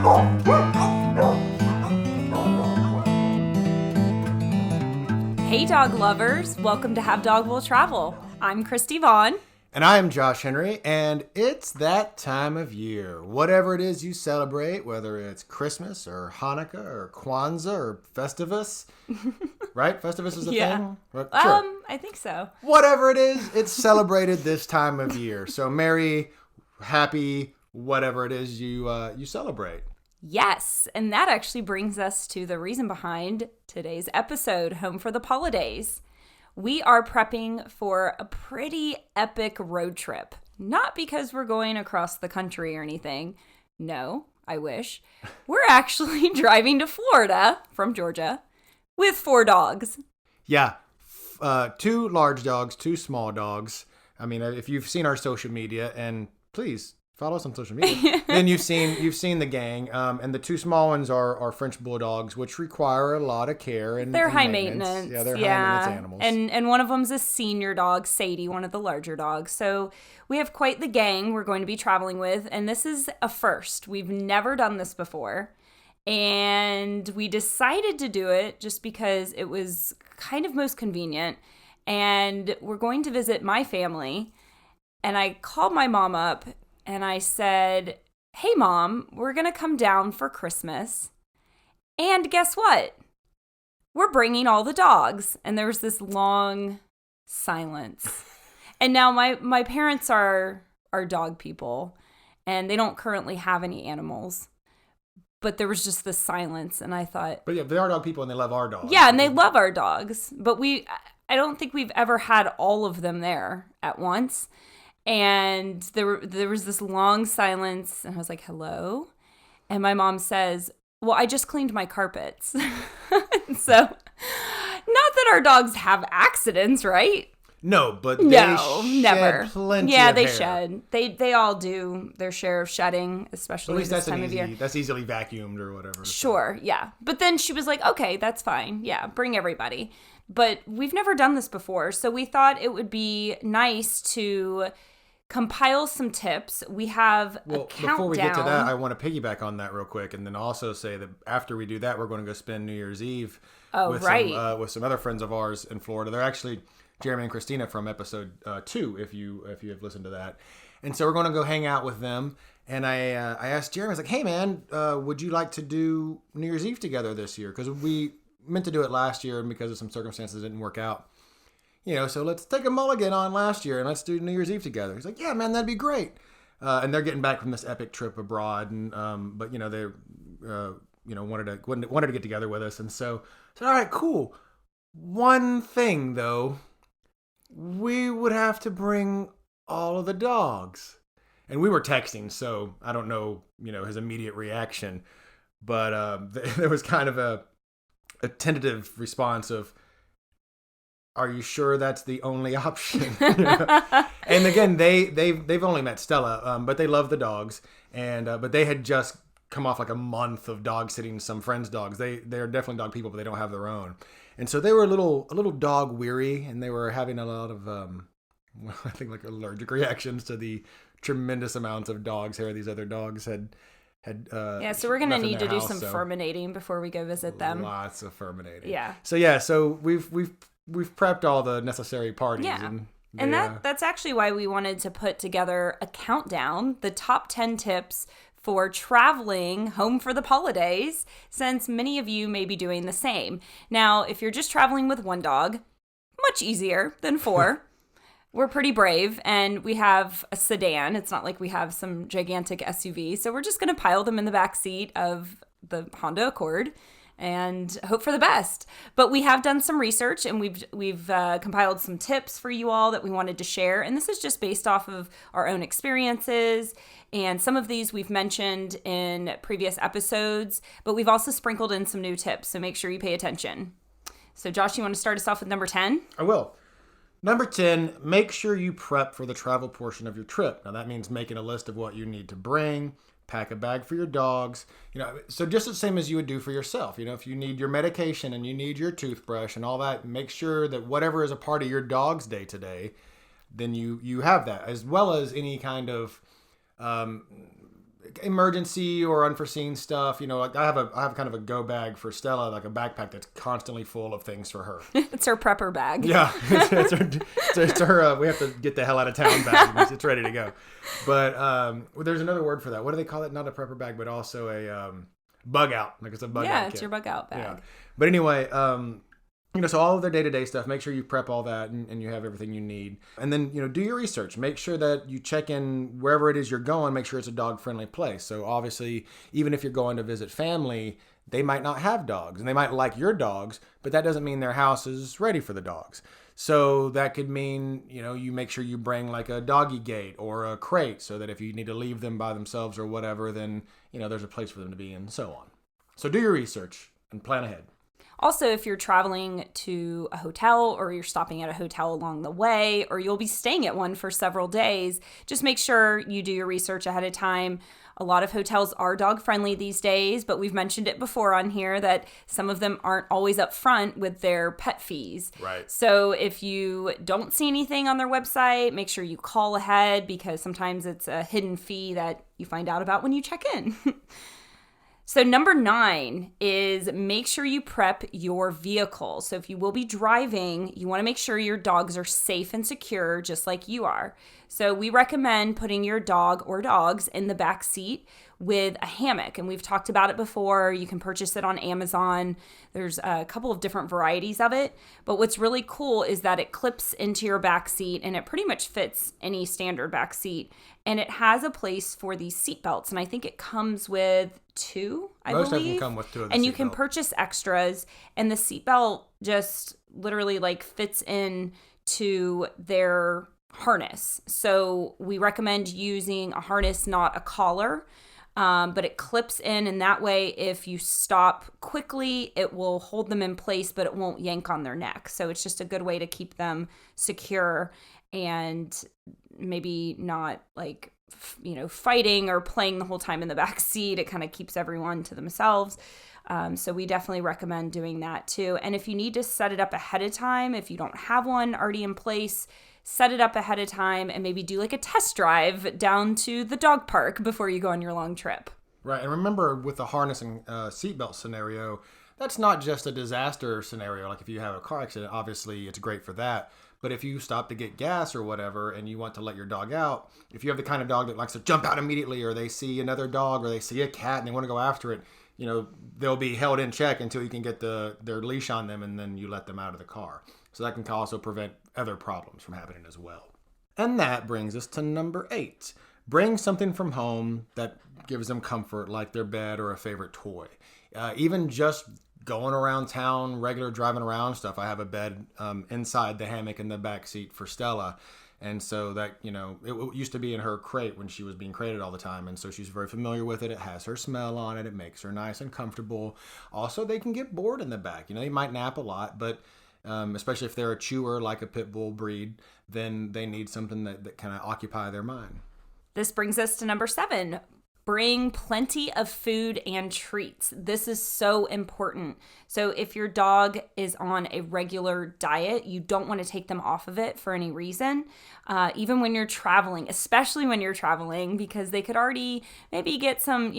Hey dog lovers, welcome to Have Dog Will Travel. I'm Kristi Vaughn. And I am Josh Henry, and it's that time of year. Whatever it is you celebrate, whether it's Christmas or Hanukkah or Kwanzaa or Festivus, right? Festivus is a thing? Sure. I think so. Whatever it is, it's celebrated this time of year. So merry, happy, whatever it is you celebrate. Yes, and that actually brings us to the reason behind today's episode, Home for the Pawlidays. We are prepping for a pretty epic road trip. Not because we're going across the country or anything. No, I wish. We're actually driving to Florida from Georgia with 4 dogs. Yeah, 2 large dogs, 2 small dogs. I mean, if you've seen our social media, and please follow us on social media, then you've seen the gang. And the 2 small ones are French bulldogs, which require a lot of care and they're high maintenance. maintenance. Yeah, they're high maintenance animals. And one of them's a senior dog, Sadie, one of the larger dogs. So we have quite the gang we're going to be traveling with, and this is a first. We've never done this before. And we decided to do it just because it was kind of most convenient. And we're going to visit my family. And I called my mom up and I said, "Hey Mom, we're going to come down for Christmas. And guess what? We're bringing all the dogs." And there was this long silence. And now my parents are dog people and they don't currently have any animals. But there was just this silence, and I thought... But yeah, they are dog people, and they love our dogs. Yeah, and they love our dogs. But I don't think we've ever had all of them there at once. And there was this long silence, and I was like, "Hello?" And my mom says, "Well, I just cleaned my carpets." So, not that our dogs have accidents, right? No, but they never. Shed plenty yeah, of they hair. shed. They all do their share of shedding, especially At least this time of year. That's easily vacuumed or whatever. Sure, yeah. But then she was like, "Okay, that's fine. Yeah, bring everybody." But we've never done this before, so we thought it would be nice to compile some tips. We have a countdown. Before we get to that, I want to piggyback on that real quick, and then also say that after we do that, we're going to go spend New Year's Eve with some other friends of ours in Florida. They're actually Jeremy and Christina from episode 2, if you have listened to that. And so we're going to go hang out with them. And I asked Jeremy, I was like, "Hey man, would you like to do New Year's Eve together this year? Because we meant to do it last year, and because of some circumstances it didn't work out. So let's take a mulligan on last year and let's do New Year's Eve together." He's like, "Yeah, man, that'd be great." And they're getting back from this epic trip abroad, and but they wanted to get together with us, and so I said, "All right, cool. One thing though, we would have to bring all of the dogs." And we were texting, so I don't know, his immediate reaction, but there was kind of a tentative response of, "Are you sure that's the only option?" And again, they've only met Stella, but they love the dogs, and but they had just come off like a month of dog sitting some friends' dogs. They're definitely dog people, but they don't have their own, and so they were a little dog weary, and they were having a lot of I think like allergic reactions to the tremendous amounts of dogs hair these other dogs had. So we're gonna need to do some furminating before we go visit them. Lots of furminating. Yeah. So we've prepped all the necessary parties. Yeah. And that's actually why we wanted to put together a countdown, the top 10 tips for traveling home for the Pawlidays, since many of you may be doing the same. Now, if you're just traveling with 1 dog, much easier than 4. We're pretty brave, and we have a sedan. It's not like we have some gigantic SUV, so we're just going to pile them in the back seat of the Honda Accord and hope for the best. But we have done some research, and we've compiled some tips for you all that we wanted to share, and this is just based off of our own experiences, and some of these we've mentioned in previous episodes, but we've also sprinkled in some new tips, so make sure you pay attention. So Josh, you want to start us off with number 10? I will. Number 10, make sure you prep for the travel portion of your trip. Now that means making a list of what you need to bring, pack a bag for your dogs, so just the same as you would do for yourself. If you need your medication and you need your toothbrush and all that, make sure that whatever is a part of your dog's day to day, then you have that, as well as any kind of emergency or unforeseen stuff. Like I have kind of a go bag for Stella, like a backpack that's constantly full of things for her. It's her prepper bag. Yeah, it's her. We have to get the hell out of town bag. It's ready to go. But there's another word for that. What do they call it? Not a prepper bag, but also a bug out. Like it's a bug out. Yeah, it's kit. your bug out bag. Yeah. But anyway, so all of their day-to-day stuff, make sure you prep all that and you have everything you need. And then, do your research. Make sure that you check in wherever it is you're going, make sure it's a dog-friendly place. So obviously, even if you're going to visit family, they might not have dogs and they might like your dogs, but that doesn't mean their house is ready for the dogs. So that could mean, you make sure you bring like a doggy gate or a crate so that if you need to leave them by themselves or whatever, then, there's a place for them to be and so on. So do your research and plan ahead. Also, if you're traveling to a hotel or you're stopping at a hotel along the way, or you'll be staying at one for several days, just make sure you do your research ahead of time. A lot of hotels are dog friendly these days, but we've mentioned it before on here that some of them aren't always up front with their pet fees. Right. So if you don't see anything on their website, make sure you call ahead because sometimes it's a hidden fee that you find out about when you check in. So number 9 is make sure you prep your vehicle. So if you will be driving, you want to make sure your dogs are safe and secure just like you are. So we recommend putting your dog or dogs in the back seat with a hammock. And we've talked about it before. You can purchase it on Amazon. There's a couple of different varieties of it. But what's really cool is that it clips into your back seat and it pretty much fits any standard back seat. And it has a place for these seat belts. And I think it comes with 2, I believe. Most of them come with 2 of the And you seat can belt. purchase extras. And the seat belt just literally like fits in to their harness. So we recommend using a harness, not a collar. But it clips in, and that way if you stop quickly, it will hold them in place, but it won't yank on their neck. So it's just a good way to keep them secure and maybe not like, fighting or playing the whole time in the back seat. It kind of keeps everyone to themselves. So we definitely recommend doing that too. And if you need to set it up ahead of time, if you don't have one already in place, set it up ahead of time and maybe do like a test drive down to the dog park before you go on your long trip. Right. And remember, with the harness and seatbelt scenario, that's not just a disaster scenario. Like if you have a car accident, obviously it's great for that. But if you stop to get gas or whatever and you want to let your dog out, if you have the kind of dog that likes to jump out immediately, or they see another dog or they see a cat and they want to go after it, they'll be held in check until you can get their leash on them and then you let them out of the car. So that can also prevent other problems from happening as well. And that brings us to number 8. Bring something from home that gives them comfort, like their bed or a favorite toy. Even just going around town, regular driving around stuff. I have a bed inside the hammock in the back seat for Stella. And so that, it used to be in her crate when she was being crated all the time. And so she's very familiar with it. It has her smell on it. It makes her nice and comfortable. Also, they can get bored in the back. They might nap a lot, but especially if they're a chewer like a pit bull breed, then they need something that kind of occupy their mind. This brings us to number 7. Bring plenty of food and treats. This is so important. So if your dog is on a regular diet, you don't want to take them off of it for any reason, even when you're traveling, especially when you're traveling, because they could already maybe get some,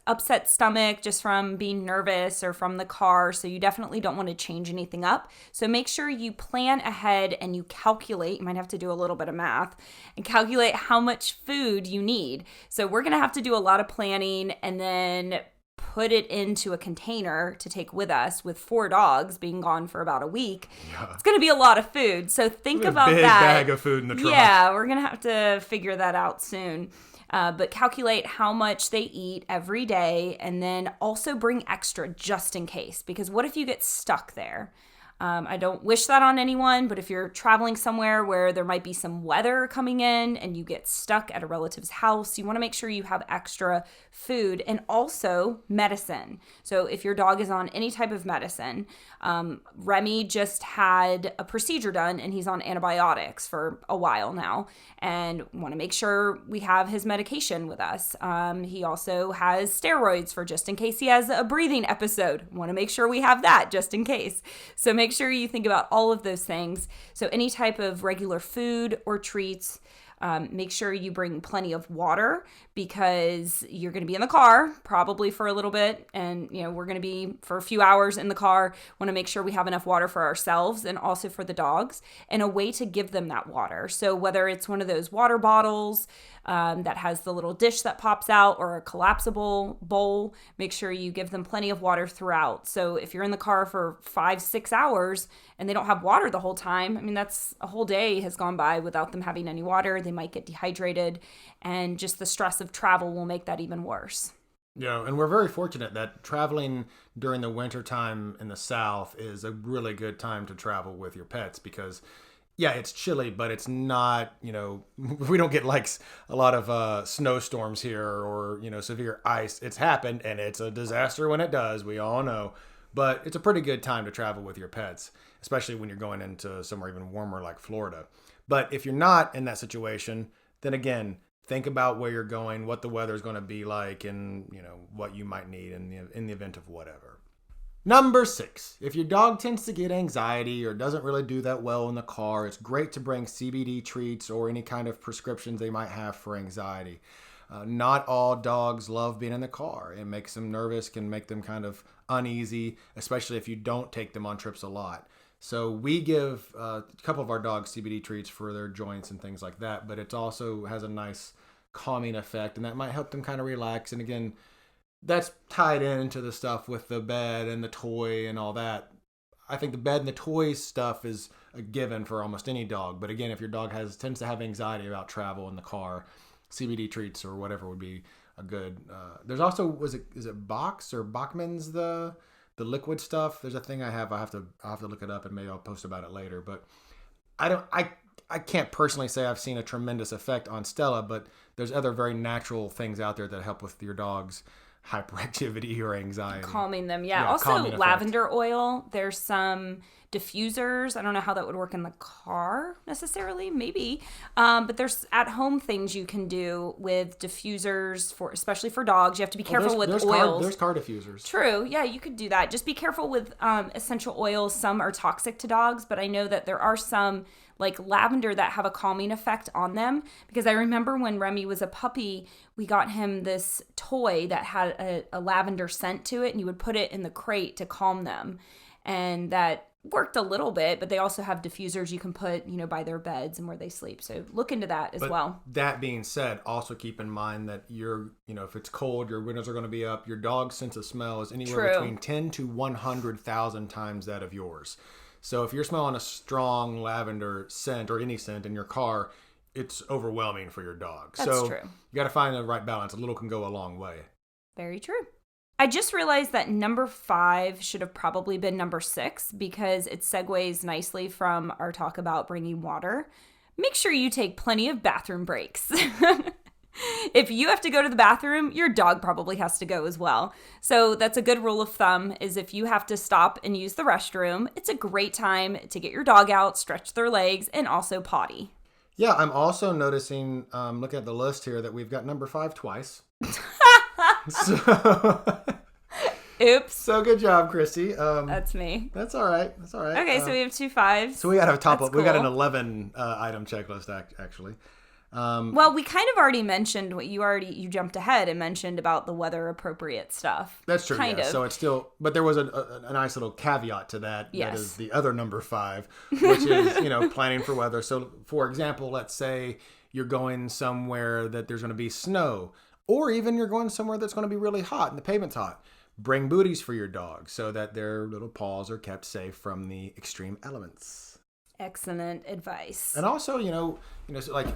upset stomach just from being nervous or from the car. So you definitely don't want to change anything up. So make sure you plan ahead and you calculate. You might have to do a little bit of math and calculate how much food you need. So we're going to have to do a lot of planning and then put it into a container to take with us. With 4 dogs being gone for about a week, It's going to be a lot of food. So think about big that. Bag of food in the trunk. Yeah, we're going to have to figure that out soon. But calculate how much they eat every day, and then also bring extra just in case. Because what if you get stuck there? I don't wish that on anyone, but if you're traveling somewhere where there might be some weather coming in and you get stuck at a relative's house, you want to make sure you have extra food and also medicine. So if your dog is on any type of medicine, Remy just had a procedure done and he's on antibiotics for a while now, and want to make sure we have his medication with us. He also has steroids for just in case he has a breathing episode. Want to make sure we have that just in case. So make sure you think about all of those things. So any type of regular food or treats, Make sure you bring plenty of water because you're going to be in the car probably for a little bit. And, we're going to be for a few hours in the car. Want to make sure we have enough water for ourselves and also for the dogs, and a way to give them that water. So whether it's one of those water bottles that has the little dish that pops out, or a collapsible bowl, make sure you give them plenty of water throughout. So if you're in the car for 5-6 hours and they don't have water the whole time, I mean, that's a whole day has gone by without them having any water. They might get dehydrated, and just the stress of travel will make that even worse. And we're very fortunate that traveling during the winter time in the South is a really good time to travel with your pets because, yeah, it's chilly, but it's not, we don't get like a lot of snowstorms here or, severe ice. It's happened, and it's a disaster when it does. We all know. But it's a pretty good time to travel with your pets, especially when you're going into somewhere even warmer like Florida. But if you're not in that situation, then again, think about where you're going, what the weather is going to be like, and what you might need in the event of whatever. Number 6, if your dog tends to get anxiety or doesn't really do that well in the car, it's great to bring CBD treats or any kind of prescriptions they might have for anxiety. Not all dogs love being in the car. It makes them nervous, can make them kind of uneasy, especially if you don't take them on trips a lot. So we give a couple of our dogs CBD treats for their joints and things like that, but it also has a nice calming effect, and that might help them kind of relax. And again, that's tied into the stuff with the bed and the toy and all that. I think the bed and the toy stuff is a given for almost any dog. But again, if your dog tends to have anxiety about travel in the car, CBD treats or whatever would be a good. There's also is it Box or Bachman's the liquid stuff? There's a thing I'll have to look it up, and maybe I'll post about it later. But I can't personally say I've seen a tremendous effect on Stella, but there's other very natural things out there that help with your dog's hyperactivity or anxiety. Calming them, yeah. Also, lavender oil. There's some diffusers. I don't know how that would work in the car necessarily, maybe. But there's at-home things you can do with diffusers, especially for dogs. You have to be careful with oils. There's car diffusers. True. Yeah, you could do that. Just be careful with essential oils. Some are toxic to dogs, but I know that there are some like lavender that have a calming effect on them, because I remember when Remy was a puppy, we got him this toy that had a lavender scent to it, and you would put it in the crate to calm them, and that worked a little bit. But they also have diffusers you can put by their beds and where they sleep, so look into that as well. That being said, also keep in mind that if it's cold, your windows are going to be up. Your dog's sense of smell is anywhere between 10 to 100,000 times that of yours. So if you're smelling a strong lavender scent or any scent in your car, it's overwhelming for your dog. That's true. You got to find the right balance. A little can go a long way. Very true. I just realized that number 5 should have probably been number 6, because it segues nicely from our talk about bringing water. Make sure you take plenty of bathroom breaks. If you have to go to the bathroom, your dog probably has to go as well. So that's a good rule of thumb, is if you have to stop and use the restroom, it's a great time to get your dog out, stretch their legs, and also potty. Yeah, I'm also noticing, looking at the list here, that we've got number 5 twice. Oops. So good job, Kristi. That's me. That's all right. Okay, so we have 2 5s. So we got a top up. Cool. We got an 11 item checklist actually. Well, we kind of already mentioned what you jumped ahead and mentioned about the weather appropriate stuff. That's true. Kind of. So it's still, but there was a nice little caveat to that. Yes. That is the other number 5, which is, planning for weather. So for example, let's say you're going somewhere that there's going to be snow, or even you're going somewhere that's going to be really hot and the pavement's hot. Bring booties for your dog so that their little paws are kept safe from the extreme elements. Excellent advice. And also, like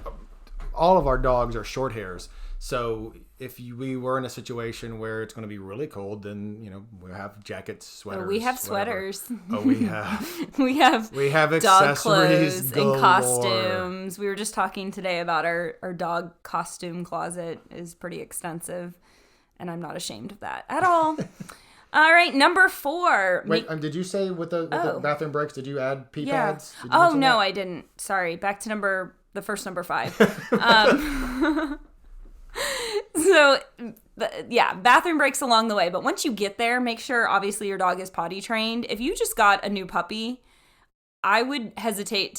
all of our dogs are short hairs. So if we were in a situation where it's going to be really cold, then, we'll have jackets, sweaters. We have sweaters. We have. we have dog clothes galore. And costumes. We were just talking today about our dog costume closet is pretty extensive, and I'm not ashamed of that at all. All right, number 4. Wait, did you say with the bathroom breaks, did you add pee pads? Oh, no, I didn't. Sorry. Back to the first number 5. So, bathroom breaks along the way. But once you get there, make sure, obviously, your dog is potty trained. If you just got a new puppy, I would hesitate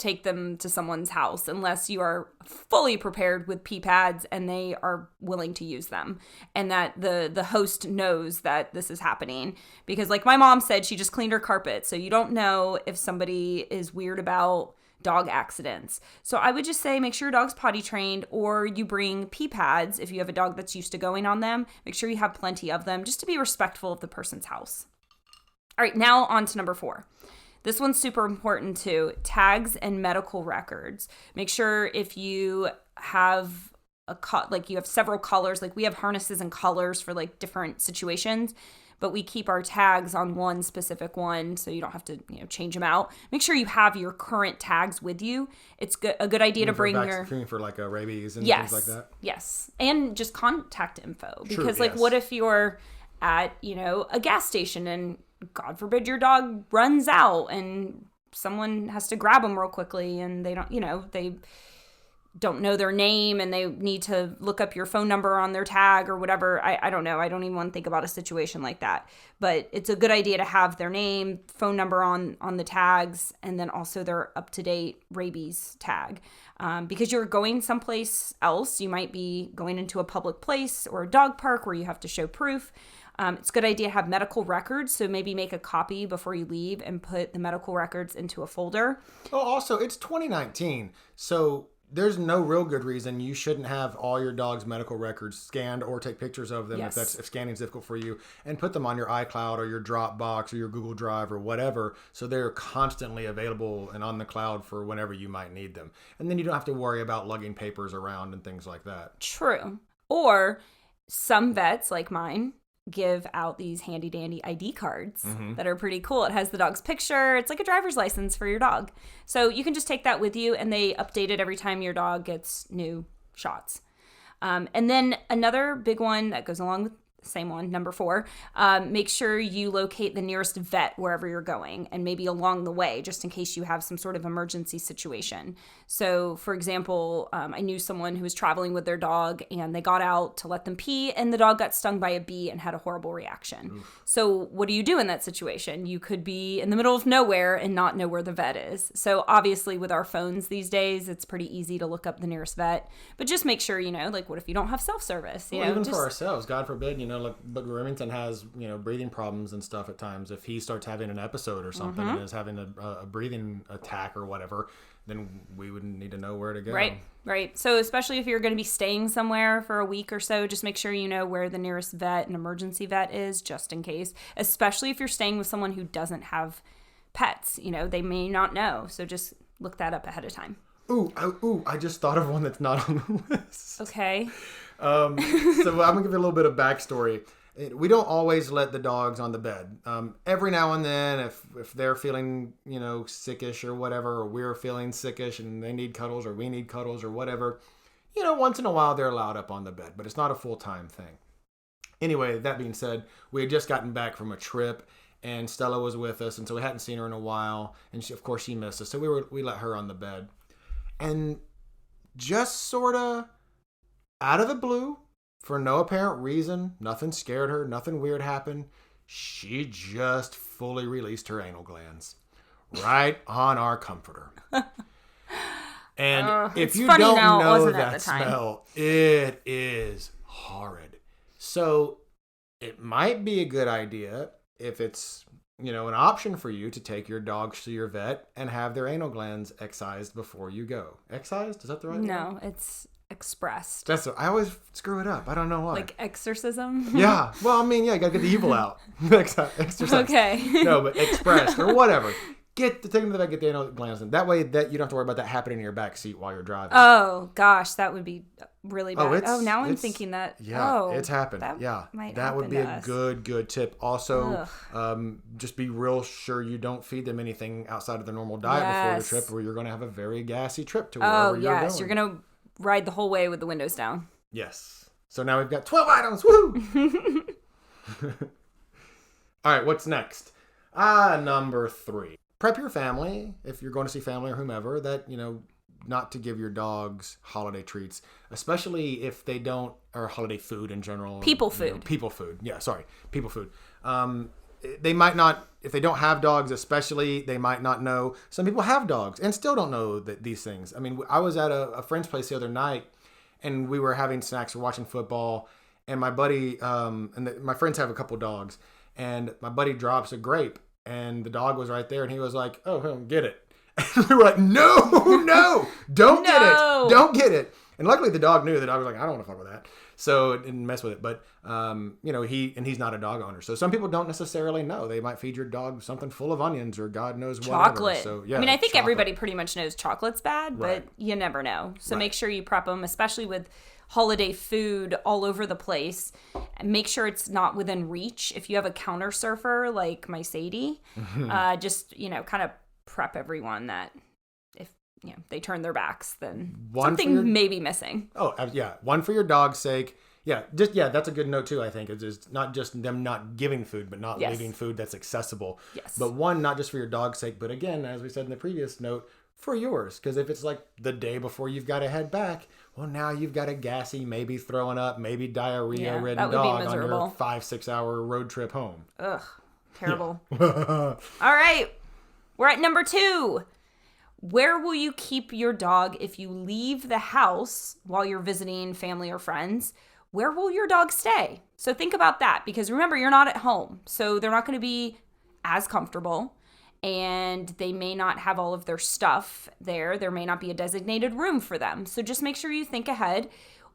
take them to someone's house unless you are fully prepared with pee pads and they are willing to use them, and that the host knows that this is happening. Because like my mom said, she just cleaned her carpet, so you don't know if somebody is weird about dog accidents. So I would just say make sure your dog's potty trained, or you bring pee pads if you have a dog that's used to going on them. Make sure you have plenty of them just to be respectful of the person's house. All right, now on to number 4. This one's super important too. Tags and medical records. Make sure if you have you have several colors, like we have harnesses and colors for like different situations, but we keep our tags on one specific one so you don't have to, change them out. Make sure you have your current tags with you. It's a good idea to bring your for like rabies and things like that. Yes. And just contact info, because True, what if you're at, a gas station and God forbid your dog runs out and someone has to grab them real quickly and they don't know their name and they need to look up your phone number on their tag or whatever. I don't know. I don't even want to think about a situation like that. But it's a good idea to have their name, phone number on the tags, and then also their up-to-date rabies tag. Because you're going someplace else. You might be going into a public place or a dog park where you have to show proof. It's a good idea to have medical records, so maybe make a copy before you leave and put the medical records into a folder. Oh, also, it's 2019, so there's no real good reason you shouldn't have all your dog's medical records scanned or take pictures of them if scanning is difficult for you, and put them on your iCloud or your Dropbox or your Google Drive or whatever, so they're constantly available and on the cloud for whenever you might need them. And then you don't have to worry about lugging papers around and things like that. True. Or some vets, like mine, give out these handy dandy ID cards that are pretty cool. It has the dog's picture. It's like a driver's license for your dog. So you can just take that with you, and they update it every time your dog gets new shots. And then another big one that goes along with the same one, number 4, make sure you locate the nearest vet wherever you're going, and maybe along the way, just in case you have some sort of emergency situation. So, for example, I knew someone who was traveling with their dog, and they got out to let them pee, and the dog got stung by a bee and had a horrible reaction. Oof. So what do you do in that situation? You could be in the middle of nowhere and not know where the vet is. So obviously with our phones these days, it's pretty easy to look up the nearest vet, but just make sure, what if you don't have self-service? Even for ourselves, God forbid, but Remington has, breathing problems and stuff at times. If he starts having an episode or something and is having a breathing attack or whatever, then we would need to know where to go. Right. So especially if you're going to be staying somewhere for a week or so, just make sure you know where the nearest vet, an emergency vet, is, just in case. Especially if you're staying with someone who doesn't have pets. They may not know. So just look that up ahead of time. I just thought of one that's not on the list. Okay. So I'm going to give you a little bit of backstory. We don't always let the dogs on the bed. Every now and then, if they're feeling, sickish or whatever, or we're feeling sickish and they need cuddles or we need cuddles or whatever, once in a while they're allowed up on the bed, but it's not a full-time thing. Anyway, that being said, we had just gotten back from a trip and Stella was with us, and so we hadn't seen her in a while, and she missed us, so we let her on the bed. And just sort of out of the blue, for no apparent reason, nothing scared her, nothing weird happened, she just fully released her anal glands right on our comforter. And if you don't know that smell, it is horrid. So it might be a good idea, if it's an option for you, to take your dogs to your vet and have their anal glands excised before you go. Excised? Is that the right word? No, it's expressed. I always screw it up. I don't know why. Like exorcism? Yeah. Well, you gotta get the evil out. Exercise. Okay. No, but expressed or whatever. Take them to the vet, get the anal glands in. That way that you don't have to worry about that happening in your back seat while you're driving. Oh, gosh, that would be really bad. Now I'm thinking that. Yeah, it's happened. That would be a good tip. Also, just be real sure you don't feed them anything outside of their normal diet before the trip, or you're going to have a very gassy trip to wherever you're going. You're going to ride the whole way with the windows down. Yes. So now we've got 12 items. Woo! All right, what's next? Number 3. Prep your family, if you're going to see family or whomever, that, not to give your dogs holiday treats, especially if they don't, or holiday food in general. People food. People food. Yeah, sorry. People food. they might not, if they don't have dogs especially, they might not know. Some people have dogs and still don't know these things. I mean, I was at a friend's place the other night, and we were having snacks, we're watching football, and my buddy, my friends have a couple dogs, and my buddy drops a grape, and the dog was right there, and he was like, oh, get it. And we were like, no, don't get it. Don't get it. And luckily the dog knew. The dog was like, I don't want to fuck with that. So it didn't mess with it. But, he's not a dog owner. So some people don't necessarily know. They might feed your dog something full of onions or God knows what. Chocolate. So, yeah, I mean, I think everybody pretty much knows chocolate's bad, Right. but you never know. So Right. make sure you prep them, especially with holiday food all over the place. Make sure it's not within reach. If you have a counter surfer like my Sadie, just, kind of prep everyone that if they turn their backs, then something may be missing. Oh, yeah. One for your dog's sake. Yeah, that's a good note too, I think. It's just not just them not giving food, but not leaving food that's accessible. Yes. But one, not just for your dog's sake, but again, as we said in the previous note, for yours. Because if it's like the day before you've got to head back, well, now you've got a gassy, maybe throwing up, maybe diarrhea-ridden dog on your 5-6 hour road trip home. Ugh, terrible. All right. We're at number 2. Where will you keep your dog if you leave the house while you're visiting family or friends? Where will your dog stay? So think about that, because remember, you're not at home. So they're not going to be as comfortable, and they may not have all of their stuff there. There may not be a designated room for them. So just make sure you think ahead.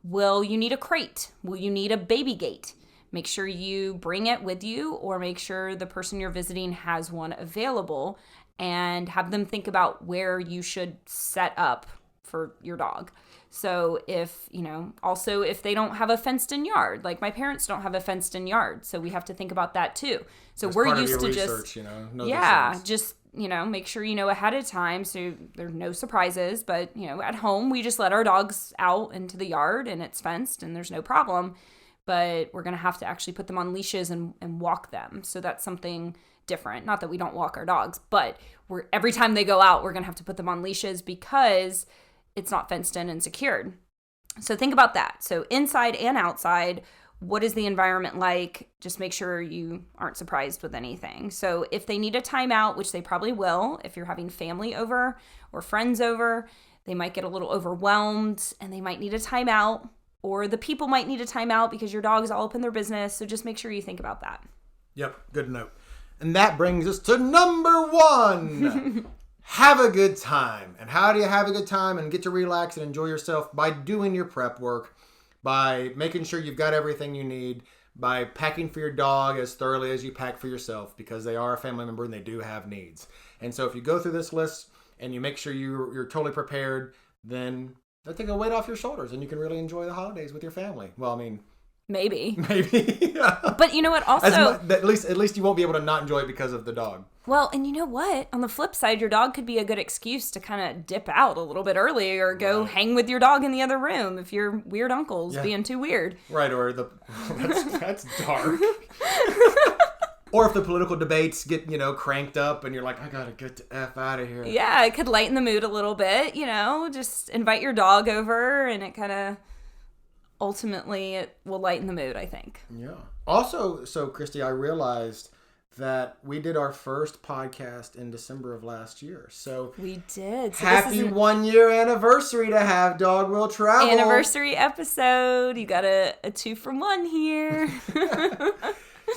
Will you need a crate? Will you need a baby gate? Make sure you bring it with you, or make sure the person you're visiting has one available, and have them think about where you should set up for your dog. So if they don't have a fenced in yard, like my parents don't have a fenced in yard. So we have to think about that too. So That's we're part used of your to research, just make sure you know ahead of time so there are no surprises. But, at home, we just let our dogs out into the yard and it's fenced and there's no problem. But we're going to have to actually put them on leashes and walk them. So that's something different. Not that we don't walk our dogs, but every time they go out, we're going to have to put them on leashes because it's not fenced in and secured. So think about that. So inside and outside, what is the environment like? Just make sure you aren't surprised with anything. So if they need a timeout, which they probably will, if you're having family over or friends over, they might get a little overwhelmed and they might need a timeout, or the people might need a timeout because your dog's all up in their business. So just make sure you think about that. Yep, good note. And that brings us to number 1. Have a good time. And how do you have a good time and get to relax and enjoy yourself? By doing your prep work, by making sure you've got everything you need, by packing for your dog as thoroughly as you pack for yourself, because they are a family member and they do have needs. And so if you go through this list and you make sure you're totally prepared, then that take a weight off your shoulders and you can really enjoy the holidays with your family. Well, I mean, Maybe. Yeah. But you know what? Also, at least you won't be able to not enjoy it because of the dog. Well, and you know what? On the flip side, your dog could be a good excuse to kind of dip out a little bit early or go hang with your dog in the other room if your weird uncle's being too weird. Right, or that's dark. Or if the political debates get, cranked up and you're like, I gotta get the F out of here. Yeah, it could lighten the mood a little bit, just invite your dog over and it kind of ultimately it will lighten the mood, I think. Yeah. Also, so Kristi, I realized that we did our first podcast in December of last year. So we did. So happy 1-year anniversary to Have Dog Will Travel. Anniversary episode. You got a 2 for 1 here.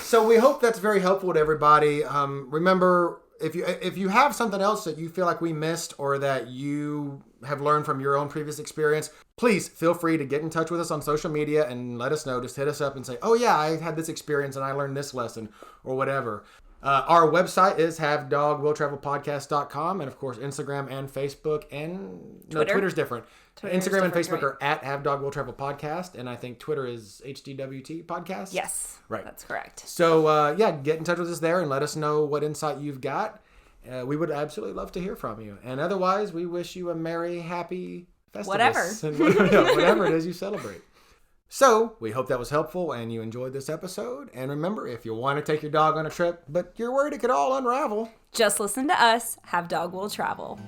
So we hope that's very helpful to everybody. Remember, if you have something else that you feel like we missed or that you have learned from your own previous experience, please feel free to get in touch with us on social media and let us know. Just hit us up and say, oh yeah, I had this experience and I learned this lesson or whatever. Our website is havedogwilltravelpodcast.com, and of course Instagram and Facebook and Twitter. No, Twitter's different. Instagram and Facebook right? are at Have Dog Will Travel Podcast, and I think Twitter is HDWT Podcast. Yes, right. That's correct. So get in touch with us there and let us know what insight you've got. We would absolutely love to hear from you. And otherwise, we wish you a merry, happy Festivus. Whatever it is you celebrate. So, we hope that was helpful and you enjoyed this episode. And remember, if you want to take your dog on a trip, but you're worried it could all unravel, just listen to us, Have Dog Will Travel.